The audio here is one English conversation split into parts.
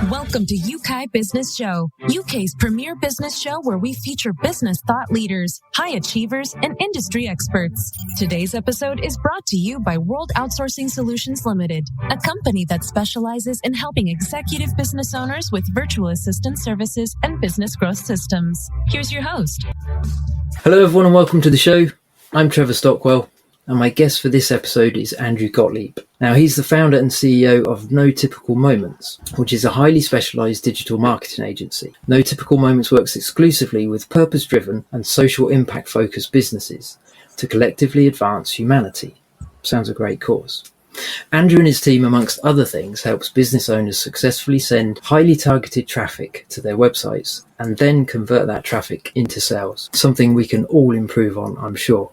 Welcome to Yeukai Business Show, UK's premier business show where we feature business thought leaders, high achievers, and industry experts. Today's episode is brought to you by World Outsourcing Solutions Limited, a company that specializes in helping executive business owners with virtual assistant services and business growth systems. Here's your host. Hello everyone and welcome to the show. I'm Trevor Stockwell. And my guest for this episode is Andrew Gottlieb. Now, he's the founder and CEO of No Typical Moments, which is a highly specialized digital marketing agency. No Typical Moments works exclusively with purpose-driven and social impact-focused businesses to collectively advance humanity. Sounds a great cause. Andrew and his team, amongst other things, helps business owners successfully send highly targeted traffic to their websites and then convert that traffic into sales, something we can all improve on, I'm sure.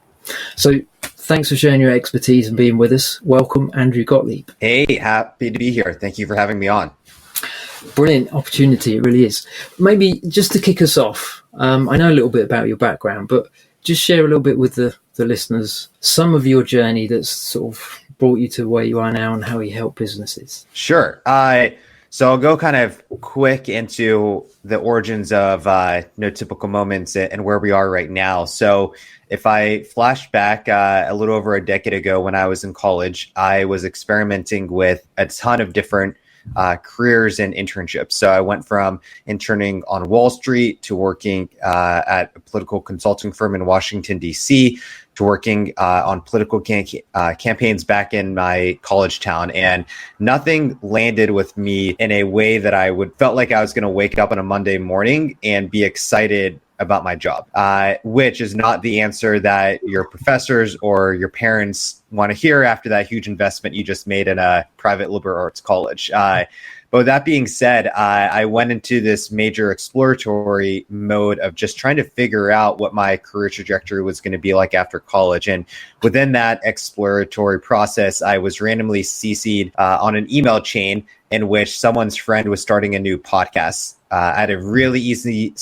So thanks for sharing your expertise and being with us. Welcome, Andrew Gottlieb. Hey, happy to be here. Thank you for having me on. Brilliant opportunity, it really is. Maybe just to kick us off, I know a little bit about your background, but just share a little bit with the listeners some of your journey that's sort of brought you to where you are now and how you help businesses. Sure. So I'll go kind of quick into the origins of No Typical Moments and where we are right now. So if I flash back a little over a decade ago when I was in college, I was experimenting with a ton of different careers and internships. So I went from interning on Wall Street to working at a political consulting firm in Washington, D.C., to working on political campaigns back in my college town. And nothing landed with me in a way that I felt like I was going to wake up on a Monday morning and be excited about my job, which is not the answer that your professors or your parents want to hear after that huge investment you just made in a private liberal arts college. But with that being said, I went into this major exploratory mode of just trying to figure out what my career trajectory was going to be like after college. And within that exploratory process, I was randomly CC'd on an email chain in which someone's friend was starting a new podcast. I had a really easy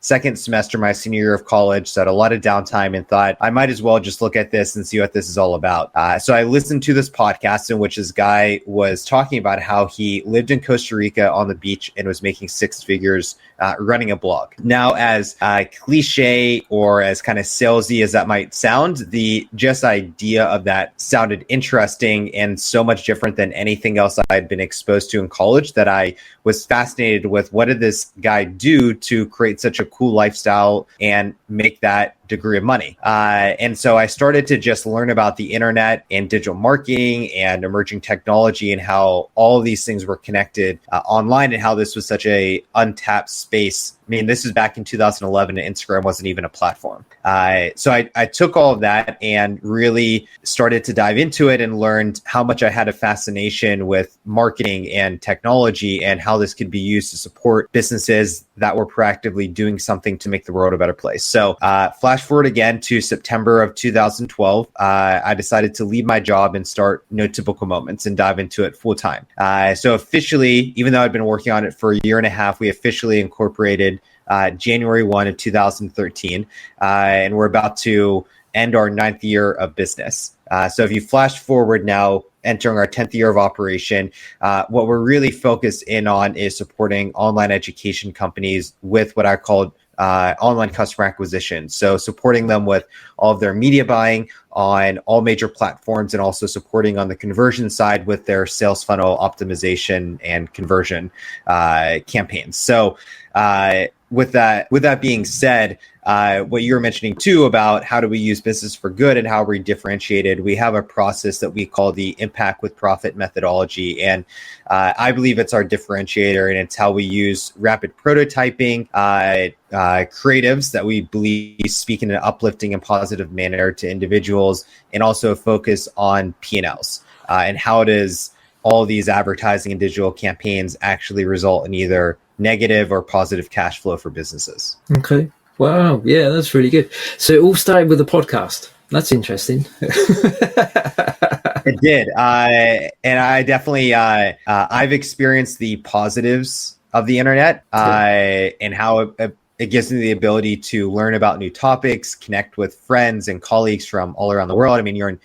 second semester my senior year of college, so I had a lot of downtime and thought I might as well just look at this and see what this is all about. So I listened to this podcast in which this guy was talking about how he lived in Costa Rica on the beach and was making six figures running a blog. Now, as cliche or as kind of salesy as that might sound, the just idea of that sounded interesting and so much different than anything else I had been exposed to in college that I was fascinated with what did this guy do to create such a cool lifestyle and make that degree of money. And so I started to just learn about the internet and digital marketing and emerging technology and how all of these things were connected online and how this was such a untapped space. I mean, this is back in 2011 and Instagram wasn't even a platform. So I took all of that and really started to dive into it and learned how much I had a fascination with marketing and technology and how this could be used to support businesses that were proactively doing something to make the world a better place. So flash forward again to September of 2012, I decided to leave my job and start No Typical Moments and dive into it full time. So officially, even though I'd been working on it for a year and a half, we officially incorporated January 1 of 2013, and we're about to end our 9th year of business. So if you flash forward now, entering our 10th year of operation, what we're really focused in on is supporting online education companies with what I call online customer acquisition. So supporting them with all of their media buying on all major platforms and also supporting on the conversion side with their sales funnel optimization and conversion campaigns. So with that being said, what you were mentioning too about how do we use business for good and how we're differentiated, we have a process that we call the impact with profit methodology. And I believe it's our differentiator and it's how we use rapid prototyping, creatives that we believe speak in an uplifting and positive manner to individuals, and also focus on P&Ls and how does all these advertising and digital campaigns actually result in either negative or positive cash flow for businesses. Okay. Wow. Yeah, that's really good. So it all started with a podcast. That's interesting. It did. And I definitely, I've experienced the positives of the internet and how It gives me the ability to learn about new topics, connect with friends and colleagues from all around the world. I mean, you're in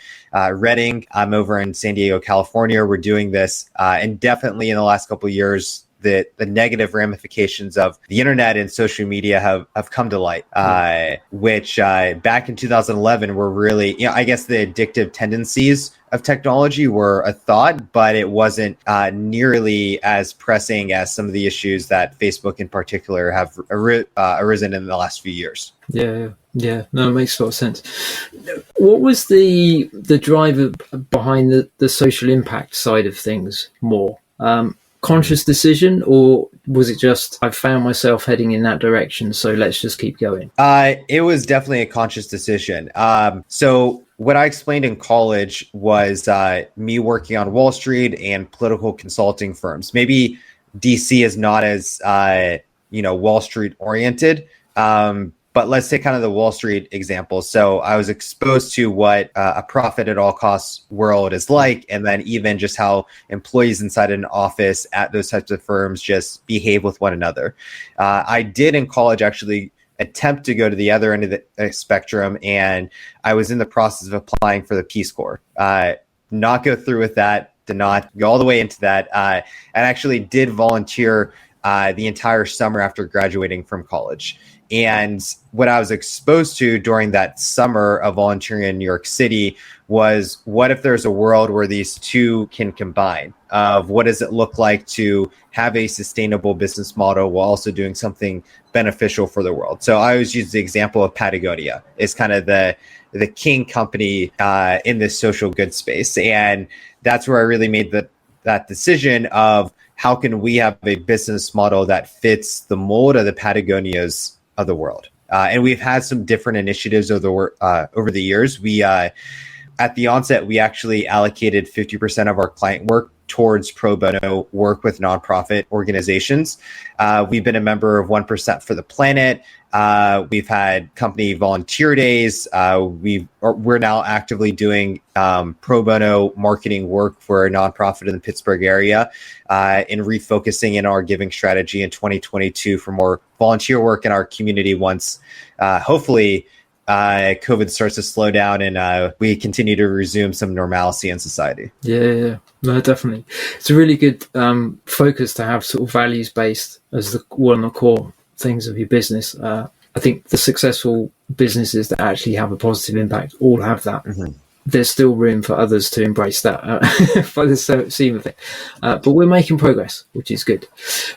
Reading. I'm over in San Diego, California. We're doing this. And definitely in the last couple of years, the negative ramifications of the internet and social media have come to light, which back in 2011 were really, I guess the addictive tendencies of technology were a thought, but it wasn't nearly as pressing as some of the issues that Facebook in particular have arisen in the last few years. Yeah. No, it makes a lot of sense. What was the driver behind the social impact side of things more? Conscious decision, or was it just I found myself heading in that direction, so let's just keep going? It was definitely a conscious decision. So what I explained in college was me working on Wall Street and political consulting firms. Maybe DC is not as Wall Street oriented. But let's take kind of the Wall Street example. So I was exposed to what a profit at all costs world is like, and then even just how employees inside an office at those types of firms just behave with one another. I did in college actually attempt to go to the other end of the spectrum, and I was in the process of applying for the Peace Corps. Not go through with that, did not go all the way into that, and actually did volunteer the entire summer after graduating from college. And what I was exposed to during that summer of volunteering in New York City was, what if there's a world where these two can combine? Of what does it look like to have a sustainable business model while also doing something beneficial for the world? So I always use the example of Patagonia. It's kind of the king company in this social good space. And that's where I really made that decision of how can we have a business model that fits the mold of the Patagonias of the world. And we've had some different initiatives over the years. We, at the onset, we actually allocated 50% of our client work towards pro bono work with nonprofit organizations. We've been a member of 1% for the Planet. We've had company volunteer days. We're now actively doing pro bono marketing work for a nonprofit in the Pittsburgh area, and refocusing in our giving strategy in 2022 for more volunteer work in our community once, hopefully, COVID starts to slow down and we continue to resume some normalcy in society. Yeah, no, definitely. It's a really good focus to have sort of values based as one of the core things of your business. I think the successful businesses that actually have a positive impact all have that. Mm-hmm. There's still room for others to embrace that by the seam of it. But we're making progress, which is good.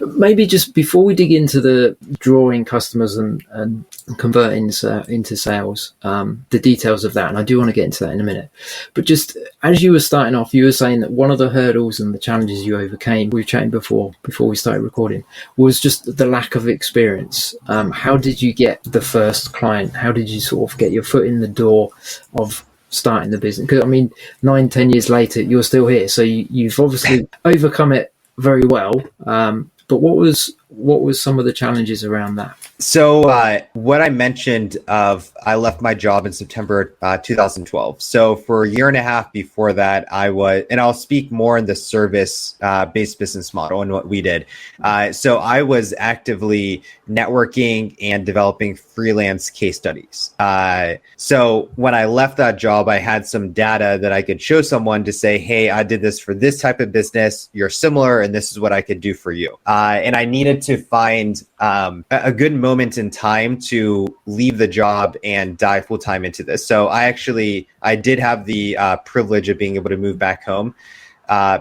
Maybe just before we dig into the drawing customers and converting into sales, the details of that, and I do want to get into that in a minute. But just as you were starting off, you were saying that one of the hurdles and the challenges you overcame, we were chatting before we started recording, was just the lack of experience. How did you get the first client? How did you sort of get your foot in the door of starting the business? Because I mean, 9-10 years later you're still here, so you've obviously overcome it very well, but what was some of the challenges around that? So what I mentioned of, I left my job in September 2012. So for a year and a half before that, and I'll speak more in the service-based business model and what we did. So I was actively networking and developing freelance case studies. So when I left that job, I had some data that I could show someone to say, hey, I did this for this type of business. You're similar, and this is what I could do for you. And I needed to find a good moment in time to leave the job and dive full time into this. So I did have the privilege of being able to move back home,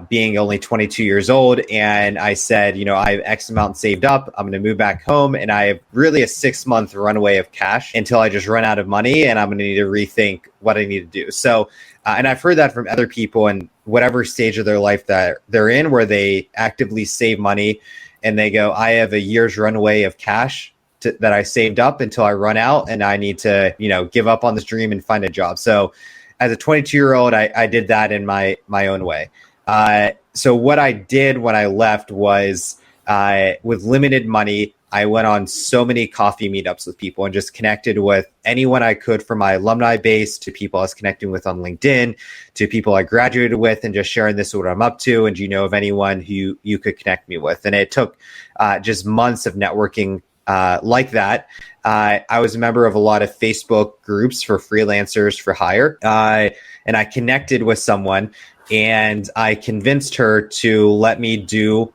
being only 22 years old. And I said, I have X amount saved up. I'm going to move back home. And I have really a 6-month runway of cash until I just run out of money. And I'm going to need to rethink what I need to do. So, and I've heard that from other people in whatever stage of their life that they're in, where they actively save money and they go, I have a year's runway of cash that I saved up until I run out, and I need to, give up on this dream and find a job. So as a 22-year-old, I did that in my own way. So what I did when I left was, with limited money, I went on so many coffee meetups with people and just connected with anyone I could from my alumni base to people I was connecting with on LinkedIn to people I graduated with, and just sharing this is what I'm up to. And do you know of anyone who you could connect me with? And it took just months of networking like that. I was a member of a lot of Facebook groups for freelancers for hire. And I connected with someone and I convinced her to let me do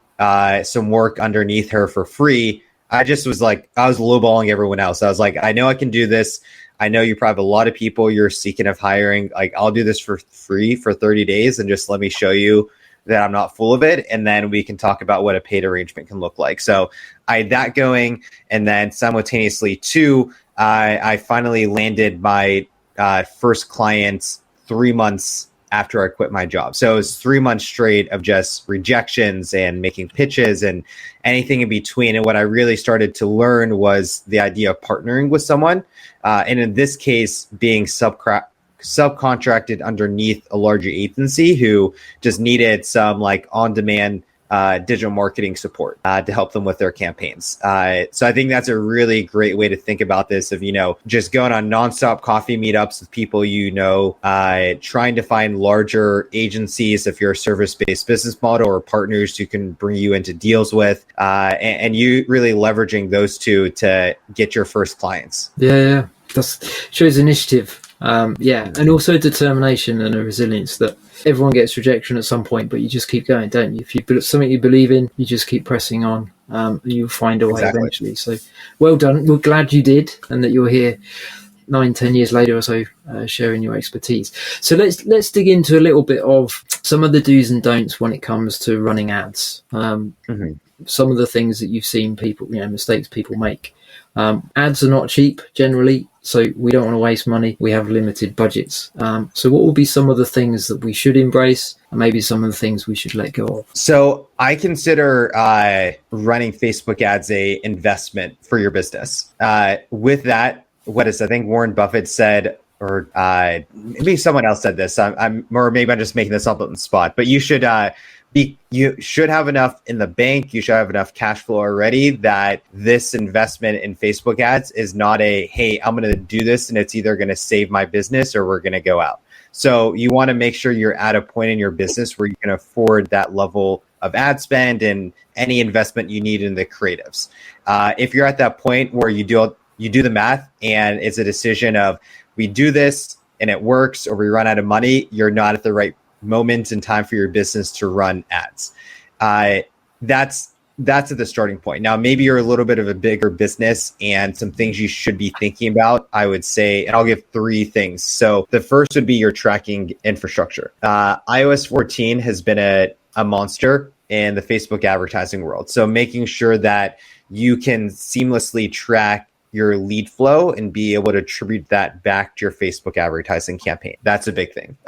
some work underneath her for free. I just was like, I was lowballing everyone else. I was like, I know I can do this. I know you probably have a lot of people you're seeking of hiring. Like, I'll do this for free for 30 days and just let me show you that I'm not full of it. And then we can talk about what a paid arrangement can look like. So I had that going. And then simultaneously too, I finally landed my first client 3 months after I quit my job. So it was 3 months straight of just rejections and making pitches and anything in between. And what I really started to learn was the idea of partnering with someone. And in this case, being subcontracted underneath a larger agency who just needed some like on-demand digital marketing support to help them with their campaigns. So I think that's a really great way to think about this of, just going on nonstop coffee meetups with people, trying to find larger agencies if you're a service-based business model or partners who can bring you into deals with, and you really leveraging those two to get your first clients. Yeah. That shows initiative. And also determination and a resilience that everyone gets rejection at some point, but you just keep going, don't you? If you something you believe in, you just keep pressing on, and you'll find a way eventually. So well done. We're glad you did, and that you're here 9-10 years later or so, sharing your expertise. So let's dig into a little bit of some of the do's and don'ts when it comes to running ads. Some of the things that you've seen people, mistakes people make. Ads are not cheap generally, so we don't want to waste money. We have limited budgets. So what will be some of the things that we should embrace and maybe some of the things we should let go of? So I consider running Facebook ads a investment for your business. With that, I think Warren Buffett said, or maybe someone else said this, or maybe I'm just making this up on the spot, but you should have enough in the bank. You should have enough cash flow already that this investment in Facebook ads is not hey, I'm going to do this and it's either going to save my business or we're going to go out. So you want to make sure you're at a point in your business where you can afford that level of ad spend and any investment you need in the creatives. If you're at that point where you do the math and it's a decision of we do this and it works or we run out of money, you're not at the right moment in time for your business to run ads. That's at the starting point. Now, maybe you're a little bit of a bigger business and some things you should be thinking about, I would say, and I'll give 3 things. So the first would be your tracking infrastructure. iOS 14 has been a monster in the Facebook advertising world. So making sure that you can seamlessly track your lead flow and be able to attribute that back to your Facebook advertising campaign. That's a big thing.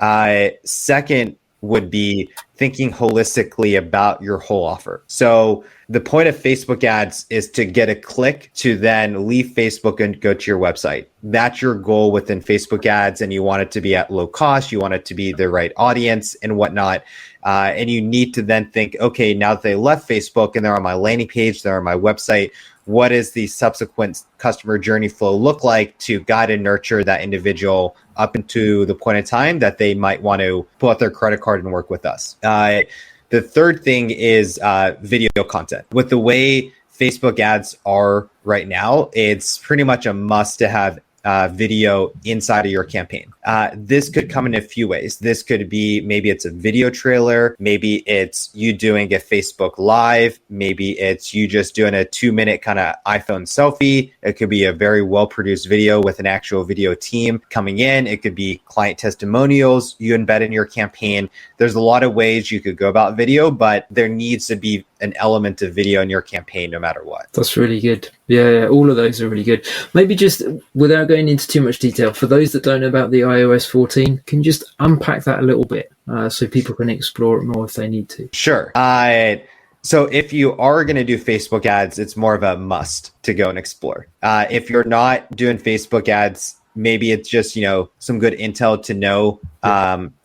Second would be thinking holistically about your whole offer. So the point of Facebook ads is to get a click to then leave Facebook and go to your website. That's your goal within Facebook ads, and you want it to be at low cost. You want it to be the right audience and whatnot. And you need to then think, okay, now that they left Facebook and they're on my landing page, they're on my website, what does the subsequent customer journey flow look like to guide and nurture that individual up into the point in time that they might want to pull out their credit card and work with us? The third thing is video content. With the way Facebook ads are right now, it's pretty much a must to have video inside of your campaign. This could come in a few ways. This could be, maybe it's a video trailer, maybe it's you doing a Facebook Live, maybe it's you just doing a 2-minute kind of iPhone selfie. It could be a very well-produced video with an actual video team coming in. It could be client testimonials you embed in your campaign. There's a lot of ways you could go about video, but there needs to be an element of video in your campaign no matter what. That's really good. Yeah, all of those are really good. Maybe just without going into too much detail, for those that don't know about the iOS 14, can you just unpack that a little bit so people can explore it more if they need to? Sure. So if you are going to do Facebook ads, it's more of a must to go and explore. If you're not doing Facebook ads, maybe it's just, some good intel to know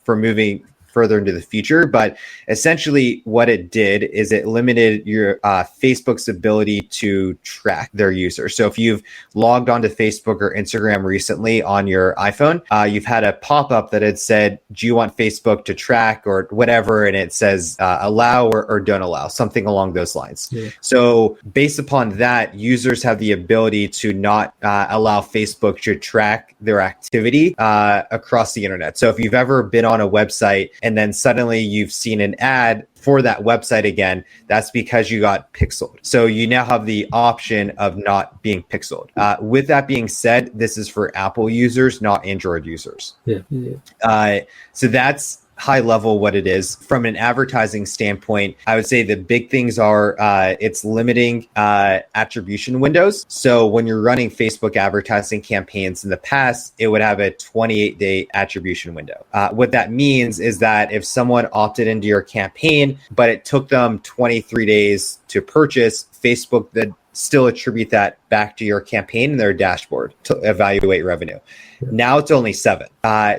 for moving further into the future. But essentially what it did is it limited your Facebook's ability to track their users. So if you've logged onto Facebook or Instagram recently on your iPhone, you've had a pop-up that had said, do you want Facebook to track or whatever? And it says allow or don't allow, something along those lines. Yeah. So based upon that, users have the ability to not allow Facebook to track their activity across the internet. So if you've ever been on a website and then suddenly you've seen an ad for that website again, that's because you got pixeled. So you now have the option of not being pixeled. With that being said, this is for Apple users, not Android users. So that's high level what it is. From an advertising standpoint, I would say the big things are it's limiting attribution windows. So when you're running Facebook advertising campaigns in the past, it would have a 28-day attribution window. What that means is that if someone opted into your campaign, but it took them 23 days to purchase, Facebook then still attribute that back to your campaign in their dashboard to evaluate revenue. Now it's only 7.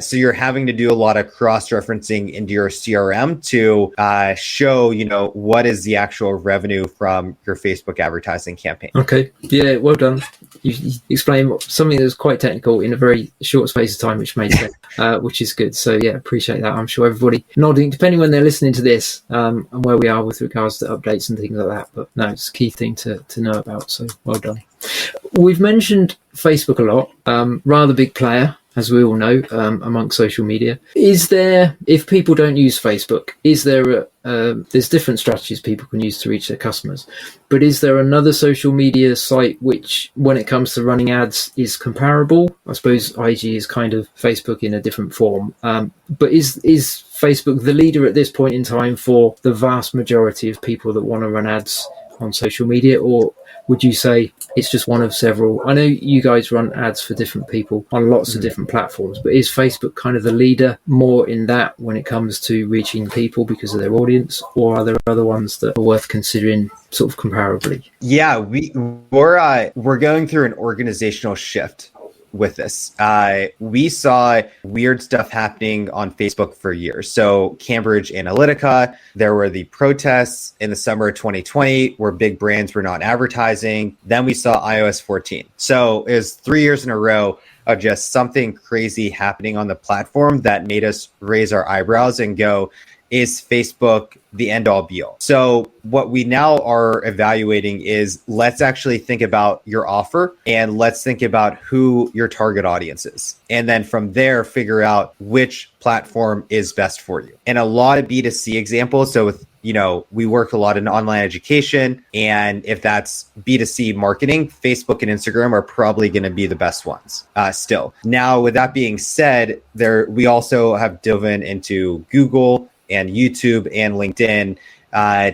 So you're having to do a lot of cross-referencing into your CRM to show, what is the actual revenue from your Facebook advertising campaign. Okay. Yeah, well done. You explained something that was quite technical in a very short space of time, which made sense, which is good. So yeah, appreciate that. I'm sure everybody nodding, depending when they're listening to this, and where we are with regards to updates and things like that. But no, it's a key thing to know about. So well done. We've mentioned Facebook a lot, rather big player, as we all know, amongst social media. Is there, if people don't use Facebook, is there there's different strategies people can use to reach their customers, but is there another social media site which, when it comes to running ads, is comparable? I suppose IG is kind of Facebook in a different form, but is Facebook the leader at this point in time for the vast majority of people that want to run ads on social media, or would you say it's just one of several? I know you guys run ads for different people on lots of different platforms, but is Facebook kind of the leader more in that when it comes to reaching people because of their audience, or are there other ones that are worth considering sort of comparably? Yeah, we're going through an organizational shift with this. We saw weird stuff happening on Facebook for years. So Cambridge Analytica, there were the protests in the summer of 2020 where big brands were not advertising. Then we saw iOS 14. So it was 3 years in a row of just something crazy happening on the platform that made us raise our eyebrows and go, is Facebook the end all be all? So what we now are evaluating is, let's actually think about your offer and let's think about who your target audience is. And then from there, figure out which platform is best for you. And a lot of B2C examples. So with, we work a lot in online education. And if that's B2C marketing, Facebook and Instagram are probably going to be the best ones still. Now, with that being said, we also have dove into Google and YouTube and LinkedIn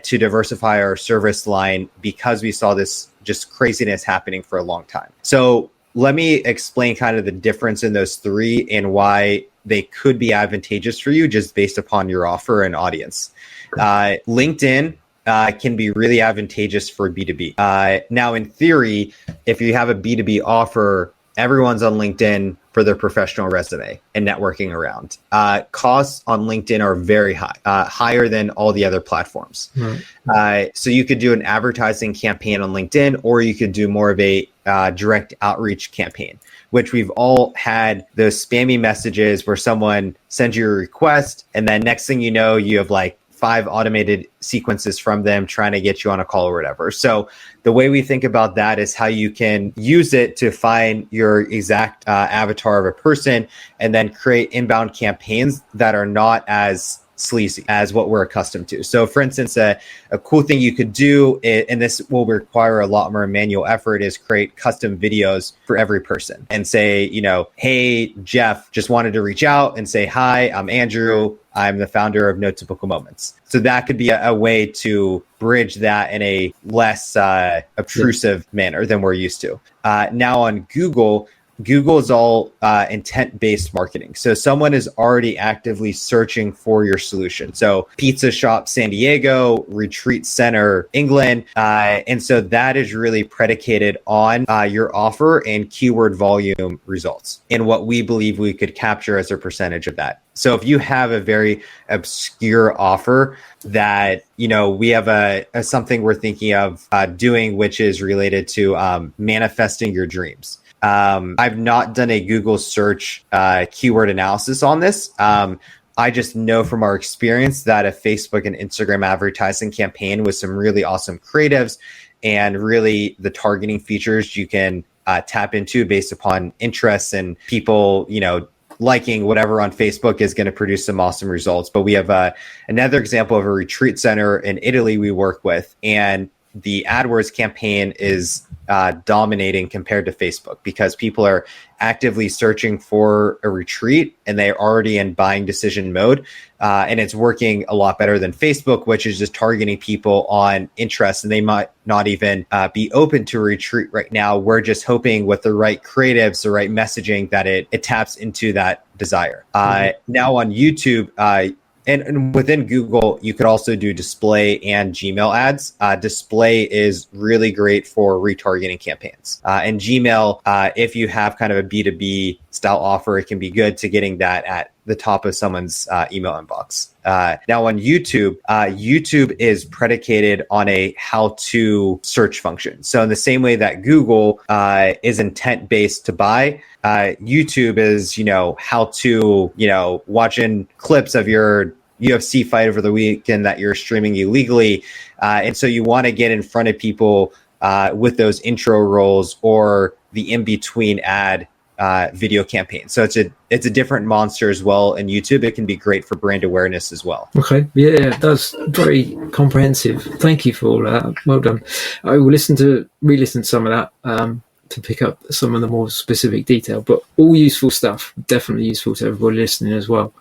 to diversify our service line because we saw this just craziness happening for a long time. So let me explain kind of the difference in those three and why they could be advantageous for you just based upon your offer and audience. LinkedIn can be really advantageous for B2B. Now, in theory, if you have a B2B offer, everyone's on LinkedIn for their professional resume and networking around. Costs on LinkedIn are very high, higher than all the other platforms. So you could do an advertising campaign on LinkedIn, or you could do more of a direct outreach campaign, which we've all had those spammy messages where someone sends you a request, and then next thing you know, you have like 5 automated sequences from them trying to get you on a call or whatever. So the way we think about that is how you can use it to find your exact avatar of a person and then create inbound campaigns that are not as sleazy as what we're accustomed to. So for instance, a cool thing you could do, and this will require a lot more manual effort, is create custom videos for every person and say, hey, Jeff, just wanted to reach out and say, hi, I'm Andrew. I'm the founder of No Typical Moments. So that could be a way to bridge that in a less obtrusive manner than we're used to. Now on Google, Google is all intent-based marketing. So someone is already actively searching for your solution. So pizza shop San Diego, retreat center England. And so that is really predicated on your offer and keyword volume results and what we believe we could capture as a percentage of that. So if you have a very obscure offer that, we have a something we're thinking of doing, which is related to manifesting your dreams. I've not done a Google search keyword analysis on this. I just know from our experience that a Facebook and Instagram advertising campaign with some really awesome creatives and really the targeting features you can tap into based upon interests and people, liking whatever on Facebook is going to produce some awesome results. But we have another example of a retreat center in Italy we work with, and the AdWords campaign is dominating compared to Facebook because people are actively searching for a retreat and they're already in buying decision mode. And it's working a lot better than Facebook, which is just targeting people on interest, and they might not even be open to a retreat right now. We're just hoping with the right creatives, the right messaging, that it taps into that desire. Now on YouTube, and within Google, you could also do display and Gmail ads. Display is really great for retargeting campaigns. And Gmail, if you have kind of a B2B style offer, it can be good to getting that at the top of someone's email inbox. Now on YouTube, YouTube is predicated on a how-to search function. So in the same way that Google is intent-based to buy, YouTube is, how to, watching clips of your UFC fight over the weekend that you're streaming illegally. And so you want to get in front of people with those intro roles or the in-between ad video campaign. So it's a different monster as well. And YouTube, it can be great for brand awareness as well. Okay. Yeah, that's very comprehensive. Thank you for all that. Well done. I will re-listen to some of that to pick up some of the more specific detail, but all useful stuff, definitely useful to everybody listening as well.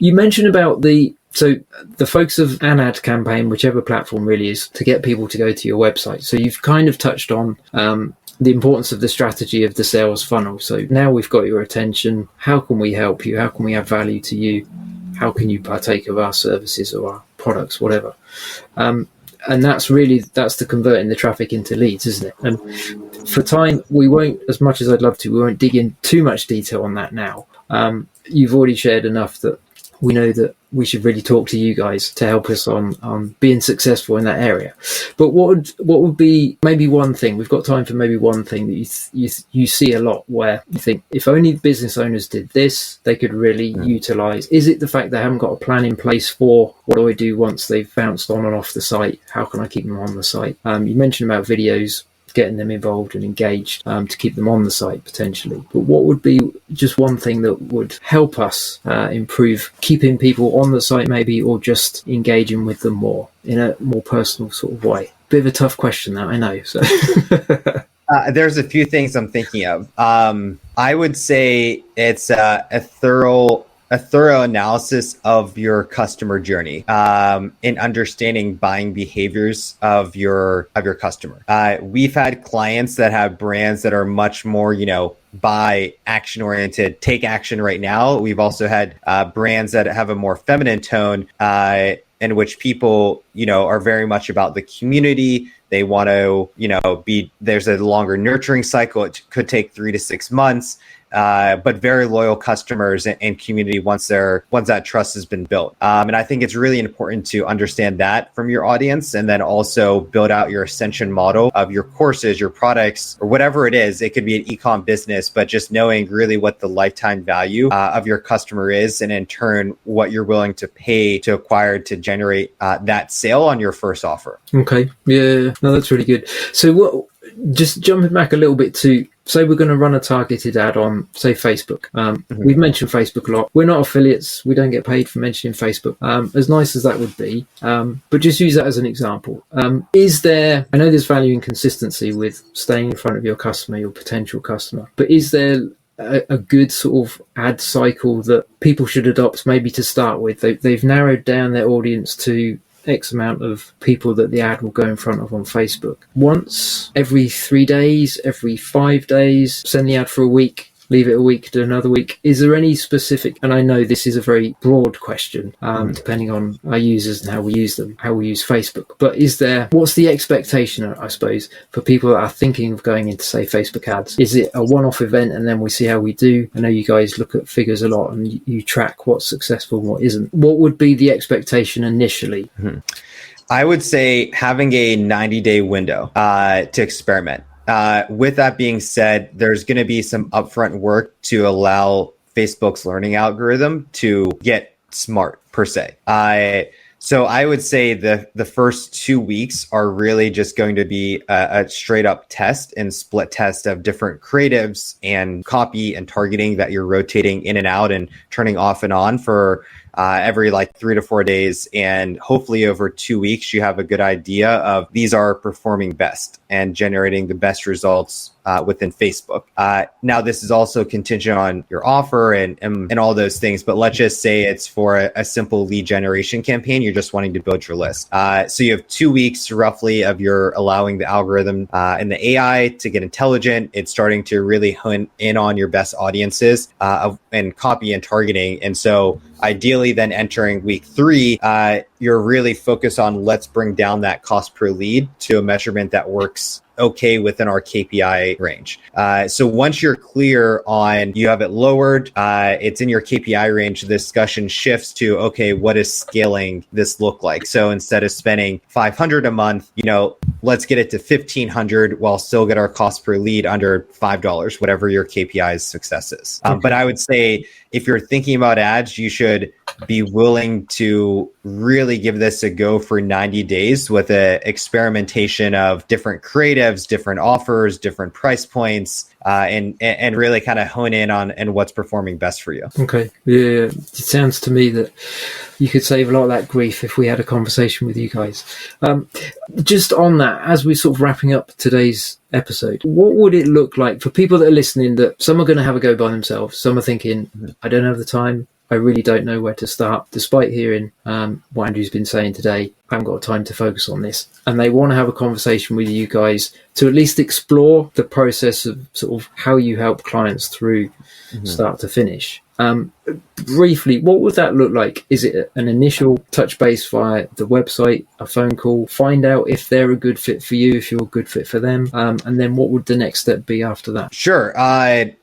You mentioned about the focus of an ad campaign, whichever platform really, is to get people to go to your website. So you've kind of touched on the importance of the strategy of the sales funnel. So now we've got your attention. How can we help you? How can we add value to you? How can you partake of our services or our products, whatever? And that's the converting the traffic into leads, isn't it? And for time, we won't, as much as I'd love to, we won't dig in too much detail on that now. You've already shared enough that we know that we should really talk to you guys to help us on being successful in that area. But what would be maybe one thing, we've got time for maybe one thing that you see a lot where you think, if only business owners did this, they could really utilize. Is it the fact they haven't got a plan in place for what do I do once they've bounced on and off the site? How can I keep them on the site? You mentioned about videos, getting them involved and engaged to keep them on the site potentially. But what would be just one thing that would help us improve keeping people on the site maybe, or just engaging with them more in a more personal sort of way? Bit of a tough question that, I know. So there's a few things I'm thinking of. I would say it's a thorough analysis of your customer journey in understanding buying behaviors of your customer. We've had clients that have brands that are much more, buy action oriented, take action right now. We've also had brands that have a more feminine tone in which people, are very much about the community. They want to, there's a longer nurturing cycle. It could take 3 to 6 months. But very loyal customers and community once that trust has been built. And I think it's really important to understand that from your audience, and then also build out your ascension model of your courses, your products, or whatever it is. It could be an e-com business, but just knowing really what the lifetime value of your customer is, and in turn, what you're willing to pay to acquire to generate that sale on your first offer. Okay. Yeah. No, that's really good. So just jumping back a little bit to, say we're going to run a targeted ad on, say, Facebook. We've mentioned Facebook a lot. We're not affiliates. We don't get paid for mentioning Facebook, as nice as that would be. But just use that as an example. I know there's value in consistency with staying in front of your customer, your potential customer, but is there a good sort of ad cycle that people should adopt maybe to start with? They've narrowed down their audience to X amount of people that the ad will go in front of on Facebook. Once every 3 days, every 5 days, send the ad for a week, leave it a week, do another week. Is there any specific, and I know this is a very broad question, depending on our users and how we use them, how we use Facebook, but what's the expectation, I suppose, for people that are thinking of going into, say, Facebook ads? Is it a one-off event and then we see how we do? I know you guys look at figures a lot and you track what's successful and what isn't. What would be the expectation initially? I would say having a 90-day window to experiment. With that being said, there's going to be some upfront work to allow Facebook's learning algorithm to get smart, per se. So I would say the first 2 weeks are really just going to be a straight up test and split test of different creatives and copy and targeting that you're rotating in and out and turning off and on for every 3 to 4 days. And hopefully over 2 weeks, you have a good idea of these are performing best and generating the best results within Facebook. Now, this is also contingent on your offer and all those things, but let's just say it's for a simple lead generation campaign. You're just wanting to build your list. So you have 2 weeks roughly of your allowing the algorithm and the AI to get intelligent. It's starting to really hone in on your best audiences and copy and targeting. And so ideally then entering week 3, you're really focused on let's bring down that cost per lead to a measurement that works okay within our KPI range. So once you're clear on you have it lowered, it's in your KPI range, the discussion shifts to, okay, what does scaling this look like? So instead of spending $500 a month, let's get it to $1,500 while still get our cost per lead under $5, whatever your KPI's success is. But I would say if you're thinking about ads, you should be willing to really give this a go for 90 days with a experimentation of different creatives, different offers, different price points, and really kind of hone in on and what's performing best for you. Okay. Yeah. It sounds to me that you could save a lot of that grief if we had a conversation with you guys. Just on that, as we're sort of wrapping up today's episode, what would it look like for people that are listening, that some are going to have a go by themselves, some are thinking, I don't have the time, I really don't know where to start, despite hearing what Andrew's been saying today, I haven't got time to focus on this. And they want to have a conversation with you guys to at least explore the process of sort of how you help clients through start to finish. Briefly, what would that look like? Is it an initial touch base via the website, a phone call, find out if they're a good fit for you, if you're a good fit for them? And then what would the next step be after that? Sure.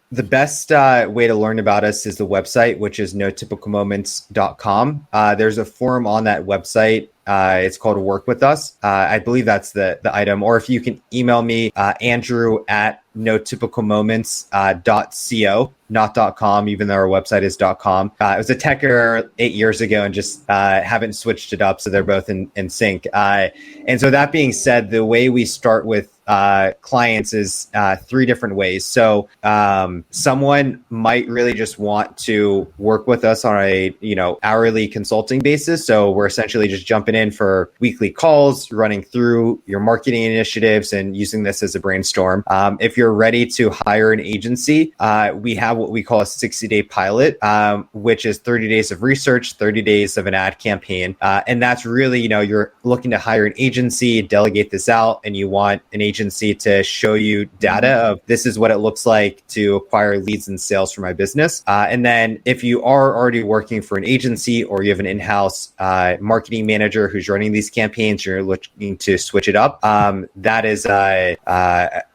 The best way to learn about us is the website, which is notypicalmoments.com. There's a form on that website. It's called Work With Us. I believe that's the item. Or if you can email me, Andrew at notypicalmoments.co, not .com, even though our website is .com. It was a tech error 8 years ago and just haven't switched it up. So they're both in sync. And so that being said, the way we start with clients is 3 different ways. So someone might really just want to work with us on a hourly consulting basis. So we're essentially just jumping in for weekly calls, running through your marketing initiatives and using this as a brainstorm. If you're ready to hire an agency, we have what we call a 60-day pilot, which is 30 days of research, 30 days of an ad campaign. And that's really, you're looking to hire an agency, delegate this out, and you want an agency to show you data of this is what it looks like to acquire leads and sales for my business. And then if you are already working for an agency or you have an in-house marketing manager who's running these campaigns, you're looking to switch it up, that is a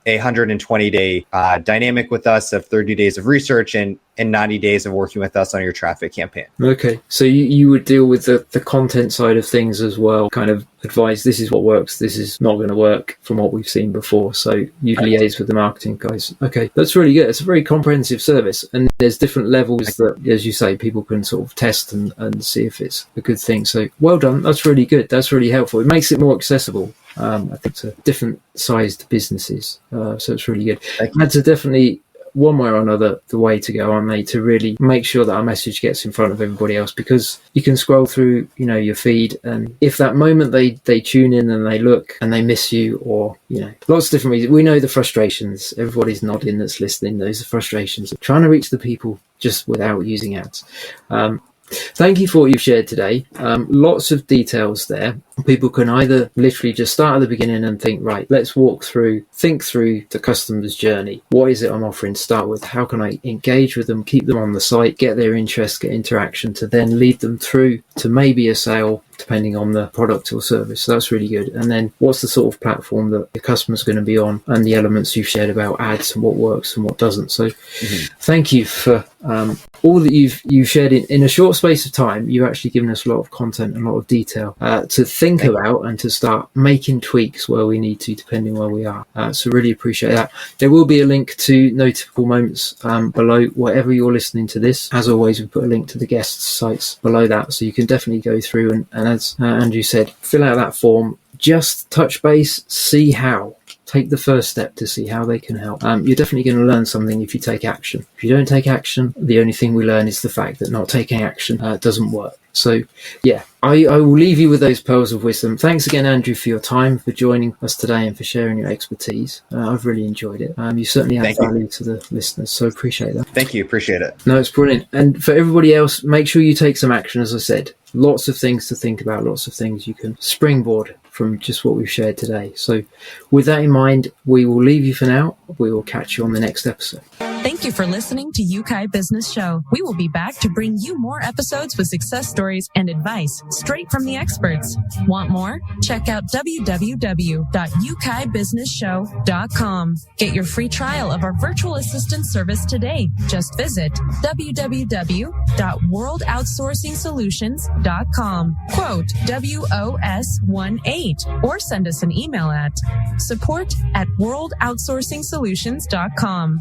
120-day dynamic with us of 30 days of research and 90 days of working with us on your traffic campaign. Okay. So you would deal with the content side of things as well, kind of advise this is what works, this is not going to work from what we've seen before. So you liaise with the marketing guys. Okay. That's really good. It's a very comprehensive service. And there's different levels that, as you say, people can sort of test and see if it's a good thing. So well done. That's really good. That's really helpful. It makes it more accessible. I think to different sized businesses. So it's really good. That's definitely one way or another the way to go, aren't they? To really make sure that our message gets in front of everybody else, because you can scroll through, your feed, and if that moment they tune in and they look and they miss you, or, lots of different reasons. We know the frustrations. Everybody's nodding that's listening. Those are frustrations of trying to reach the people just without using ads. Thank you for what you've shared today. Lots of details there. People can either literally just start at the beginning and think, right, let's think through the customer's journey. What is it I'm offering to start with? How can I engage with them, keep them on the site, get their interest, get interaction, to then lead them through to maybe a sale, depending on the product or service. So that's really good. And then what's the sort of platform that the customer's going to be on, and the elements you've shared about ads and what works and what doesn't. So thank you for all that you've shared in a short space of time. You've actually given us a lot of content and a lot of detail to think about and to start making tweaks where we need to, depending where we are. So really appreciate that. There will be a link to No Typical Moments below wherever you're listening to this. As always, we put a link to the guests' sites below that, so you can definitely go through and as Andrew said, fill out that form, just touch base, see how. Take the first step to see how they can help. You're definitely going to learn something if you take action. If you don't take action, the only thing we learn is the fact that not taking action doesn't work. So, yeah, I will leave you with those pearls of wisdom. Thanks again, Andrew, for your time, for joining us today and for sharing your expertise. I've really enjoyed it. You certainly add value to the listeners, so appreciate that. Thank you. Appreciate it. No, it's brilliant. And for everybody else, make sure you take some action, as I said. Lots of things to think about, lots of things you can springboard from just what we've shared today. So with that in mind, we will leave you for now. We will catch you on the next episode. Thank you for listening to Yeukai Business Show. We will be back to bring you more episodes with success stories and advice straight from the experts. Want more? Check out www.yukaibusinessshow.com. Get your free trial of our virtual assistant service today. Just visit www.worldoutsourcingsolutions.com. Quote WOS18 or send us an email at support@worldoutsourcingsolutions.com.